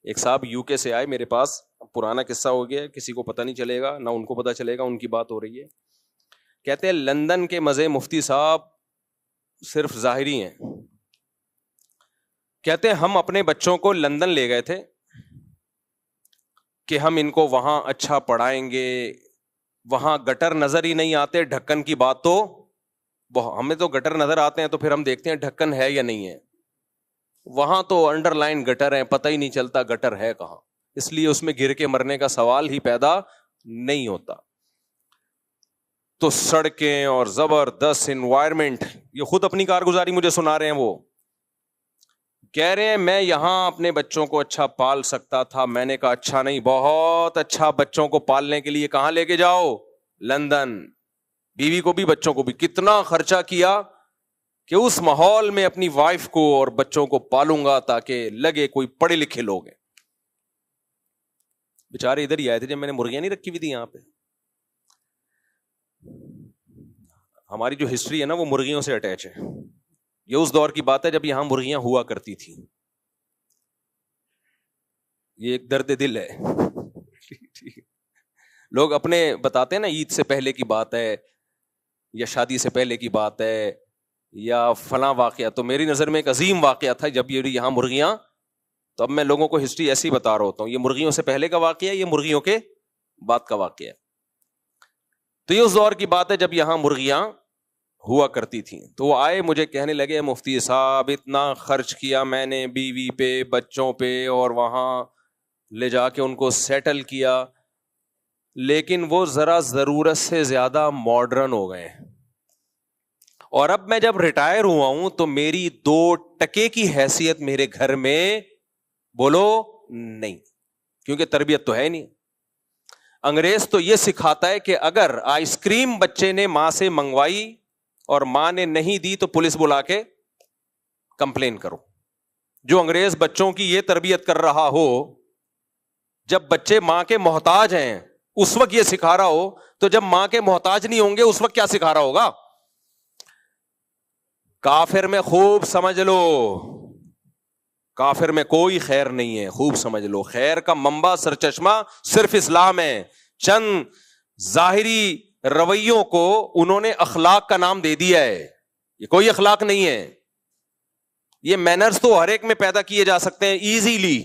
ایک صاحب یو کے سے آئے میرے پاس, پرانا قصہ ہو گیا, کسی کو پتہ نہیں چلے گا, نہ ان کو پتہ چلے گا, ان کی بات ہو رہی ہے. کہتے ہیں لندن کے مزے مفتی صاحب صرف ظاہری ہیں. کہتے ہیں ہم اپنے بچوں کو لندن لے گئے تھے کہ ہم ان کو وہاں اچھا پڑھائیں گے, وہاں گٹر نظر ہی نہیں آتے, ڈھکن کی بات تو ہمیں تو گٹر نظر آتے ہیں تو پھر ہم دیکھتے ہیں ڈھکن ہے یا نہیں ہے, وہاں تو انڈر لائن گٹر ہیں, پتہ ہی نہیں چلتا گٹر ہے کہاں, اس لیے اس میں گر کے مرنے کا سوال ہی پیدا نہیں ہوتا. تو سڑکیں اور زبردست انوائرمنٹ, یہ خود اپنی کارگزاری مجھے سنا رہے ہیں, وہ کہہ رہے ہیں میں یہاں اپنے بچوں کو اچھا پال سکتا تھا. میں نے کہا اچھا نہیں, بہت اچھا, بچوں کو پالنے کے لیے کہاں لے کے جاؤ, لندن. بیوی کو بھی بچوں کو بھی کتنا خرچہ کیا کہ اس ماحول میں اپنی وائف کو اور بچوں کو پالوں گا تاکہ لگے کوئی پڑھے لکھے لوگ ہیں. بیچارے ادھر ہی آئے تھے جب میں نے مرغیاں نہیں رکھی ہوئی تھی یہاں پہ. ہماری جو ہسٹری ہے نا وہ مرغیوں سے اٹیچ ہے. یہ اس دور کی بات ہے جب یہاں مرغیاں ہوا کرتی تھی. یہ ایک درد دل ہے. لوگ اپنے بتاتے ہیں نا, عید سے پہلے کی بات ہے یا شادی سے پہلے کی بات ہے یا فلاں واقعہ. تو میری نظر میں ایک عظیم واقعہ تھا جب یہ یہاں مرغیاں, تو اب میں لوگوں کو ہسٹری ایسی بتا رہا ہوتا ہوں, یہ مرغیوں سے پہلے کا واقعہ ہے, یہ مرغیوں کے بعد کا واقعہ ہے. تو یہ اس دور کی بات ہے جب یہاں مرغیاں ہوا کرتی تھیں. تو وہ آئے مجھے کہنے لگے مفتی صاحب اتنا خرچ کیا میں نے بیوی پہ, بچوں پہ, اور وہاں لے جا کے ان کو سیٹل کیا, لیکن وہ ذرا ضرورت سے زیادہ ماڈرن ہو گئے. اور اب میں جب ریٹائر ہوا ہوں تو میری 2% کی حیثیت میرے گھر میں بولو نہیں, کیونکہ تربیت تو ہے نہیں. انگریز تو یہ سکھاتا ہے کہ اگر آئس کریم بچے نے ماں سے منگوائی اور ماں نے نہیں دی تو پولیس بلا کے کمپلین کرو. جو انگریز بچوں کی یہ تربیت کر رہا ہو, جب بچے ماں کے محتاج ہیں اس وقت یہ سکھا رہا ہو, تو جب ماں کے محتاج نہیں ہوں گے اس وقت کیا سکھا رہا ہوگا. کافر میں خوب سمجھ لو, کافر میں کوئی خیر نہیں ہے, خوب سمجھ لو. خیر کا منبع سرچشمہ صرف اسلام ہے. چند ظاہری رویوں کو انہوں نے اخلاق کا نام دے دیا ہے, یہ کوئی اخلاق نہیں ہے. یہ مینرز تو ہر ایک میں پیدا کیے جا سکتے ہیں ایزیلی,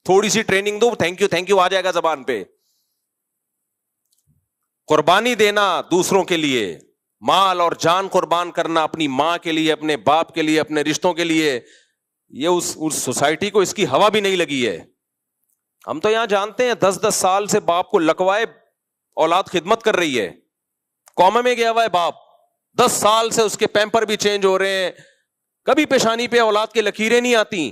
تھوڑی سی ٹریننگ دو, تھینک یو آ جائے گا زبان پہ. قربانی دینا دوسروں کے لیے, مال اور جان قربان کرنا اپنی ماں کے لیے, اپنے باپ کے لیے, اپنے رشتوں کے لیے, یہ اس سوسائٹی کو اس کی ہوا بھی نہیں لگی ہے. ہم تو یہاں جانتے ہیں 10 سال سے باپ کو لکوائے اولاد خدمت کر رہی ہے, قوم میں گیا ہوا ہے باپ, 10 سال سے اس کے پیمپر بھی چینج ہو رہے ہیں, کبھی پیشانی پہ اولاد کے لکیریں نہیں آتی.